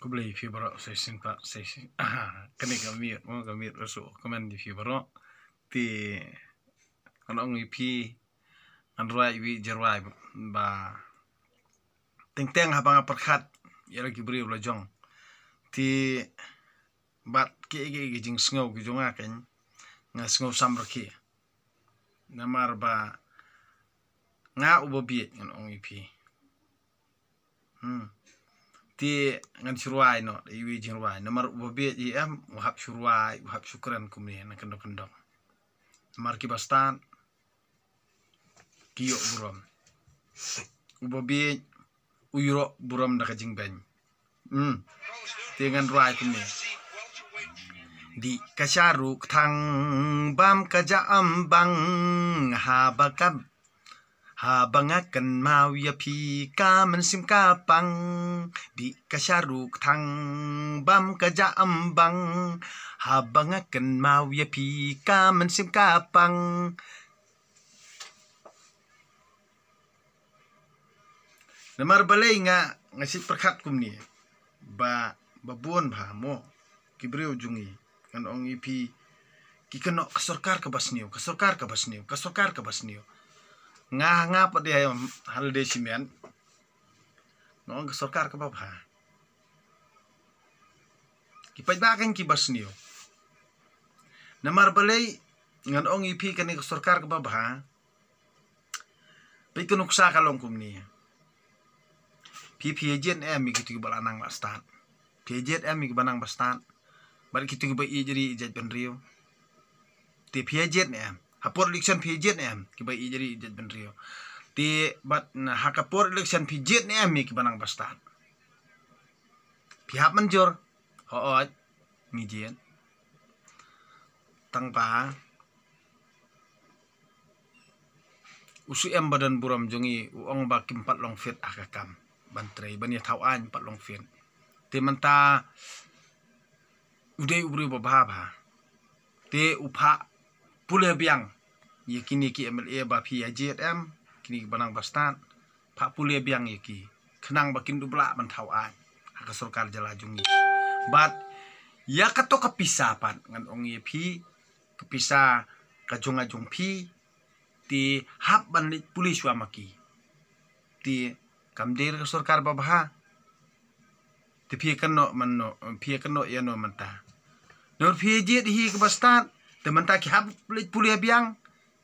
Ko beli fibro sesin pak sesin kene kamit mo kamit rasu kaman di fibro ti kanong ipi anrai wi jerwai ba teng habang perkhat ya lagi beri ulajong ti bat ke jing sngau ki jonga ken nga sngau samraki namar ba nga ubobi kanong ipi ti ngan shurwai no iwi jinwai namar ubobi em wahab shurwai wahab syukran kumni na kendo namar ki bastan kiyo buram ubobi uyro buram da kajing ben dengan ruai kumni di kasyaru thang bam kaja ambang habangakan mau ya pi ka mensim kapang di kasyaru thang bam kaja ambang habangakan mau ya pi ka mensim kapang namar balai nga ngasit perkhat kumni ba babon ba mo kibreu jungi kan ong ipi ki keno kesorkar ke basniu nga pa dia hal de simen no kesorkar ke babha ki pajbakan ki basniu namar balai ngan ong ipi kan kesorkar ke babha pe kenuksa kalong kumni PPJ em mi gitu balanang bastan PPJ em mi banang bastan bar gitu ba i jadi ijat benrio ti PPJ em hapor election PPJ em ki ba i jadi ijat benrio ti bat na hakapor election PPJ em mi ki banang bastan pihak menjor hoot ngijen tangpa usu em badan buram jongi uong ba kimpat long fit akakam bantrai bani thawan pat long fin te manta udai ubri babha te upha pule biang ye kini ki MLA ba phi JM kini banang bastan pha pule biang ye ki khnang bakin dubla ban thawan ka sarkar jala jungi bat ya kato kapisapan ngan ong ye phi kapisa ka jonga jong phi ti hap ban pulis wa maki ti kamdir ke sarkar babha ti phi kano manno phi kano ya no manta nor phi je hi ke bastat te manta ki hab pulia biang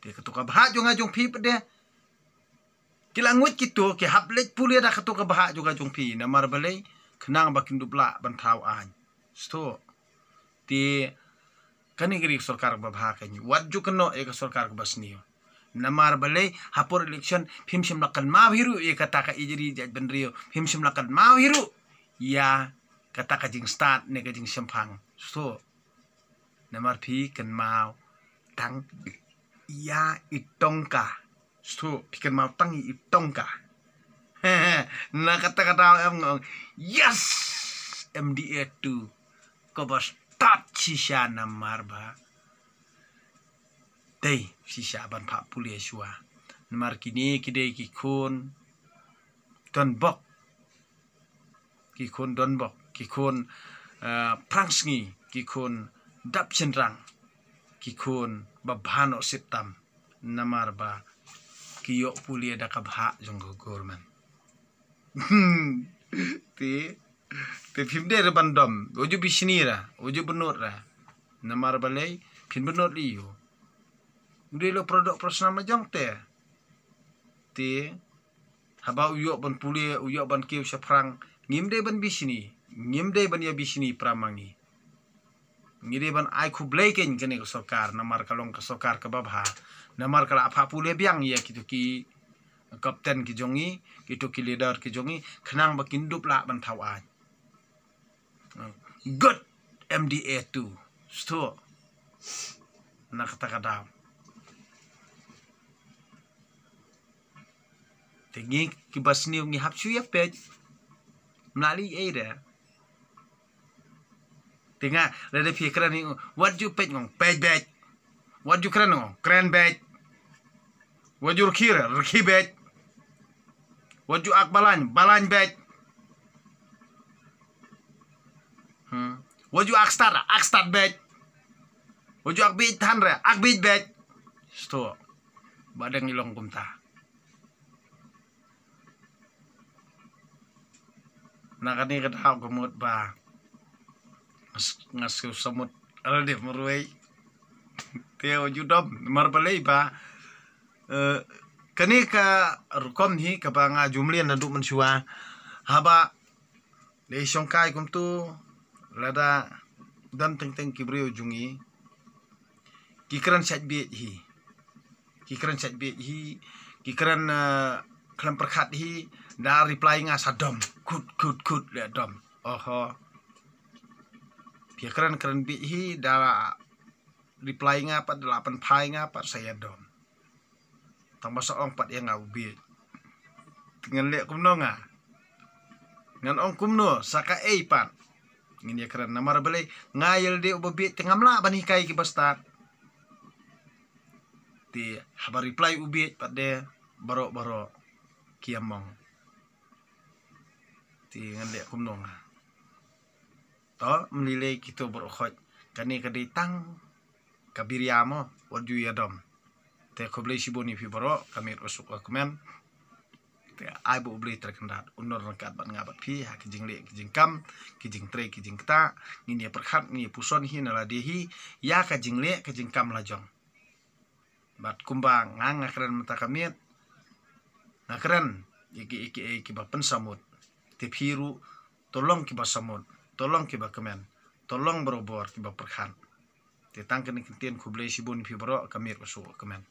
te ketuka bah jonga jong phi pede kilangut kitu ki hab let pulia da ketuka bah juga jong phi namar balai khnang bakin dubla ban thau an sto ti kani gri sarkar babha kani wat ju kano e ke sarkar basniyo namar balai hapor election phimsim lakan ma hiru e kata ka ijri jat benrio phimsim lakan ma hiru ya kata ka jing start ne ka jing sempang so namar phi kan mau tang ya itongka so phi kan mau tang itongka na kata em ngong yes MDA 2 ko bas start sisa namar ba dei sisa ban pha pulia shua namar kini kidei ki khon don bok ki khon prangsngi ki khon dap chenrang ki khon babhano sitam namar ba ki yo pulia da ka bha jong gorman te phimde re bandom oju bisnira oju benot ra namar balai phin benot liyo udah lo produk personal majang te haba uyok ban pulia uyok ban kiu syafrang ngimde ban bisini ngimde ban ya bisini pramangi ngide ban ai khu bleken kene ko sarkar namar kalong ka sarkar ka babha namar kala apha pulia biang ya kitu ki kapten ki jongi kitu ki leader ki jongi khnang bakin dupla ban thawan good MDA 2 sto na kata kada tengi ki basni ngi hapsu ya pej mlali era tenga rada phi kran ni what you pej ngong pej bej what you kran ngong kran bej what you khira rkhi bej what you ak balan bej waju ak start bet waju ak bit tan re ak bit bet sto badang ilong kumta nakani kata kumut ba ngas samut ala de meruai teo judom marbalei ba kani ka rukom hi ka ba nga jumlian na du mensua haba le songkai kum tu lada dan teng kibrio jungi kikran sat bi hi kikran klam perkhat hi da reply nga sadom good le dom oho kikran bi hi da reply nga pat 8 phai nga pat saya dom tang basa ong pat yang ngau bi ngan le kum no nga ngan ong kum no saka pat ngin ya kran namar bele ngayel de ubi tengamla bani kai ki basta ti habar reply ubi pat de baro kiamong ti ngan le kum no nga to mlile kito bro khoj kani kadai tang kabiriamo waju ya dom te khoble siboni fi baro kamir usuk komen te ai bu bli terkendat unor rakat bat ngabat fi ha kijing le kijing kam kijing tre kijing kta ngini perkhat ni puson hi nala dehi ya kijing le kijing kam lajong bat kumbang ngang ngakren mata kamit ngakren iki ba pensamut te phiru tolong ki ba samut tolong ki ba kemen tolong berobor ki ba perkhat te tangken kitien khoble siboni fi baro kamir usuk komen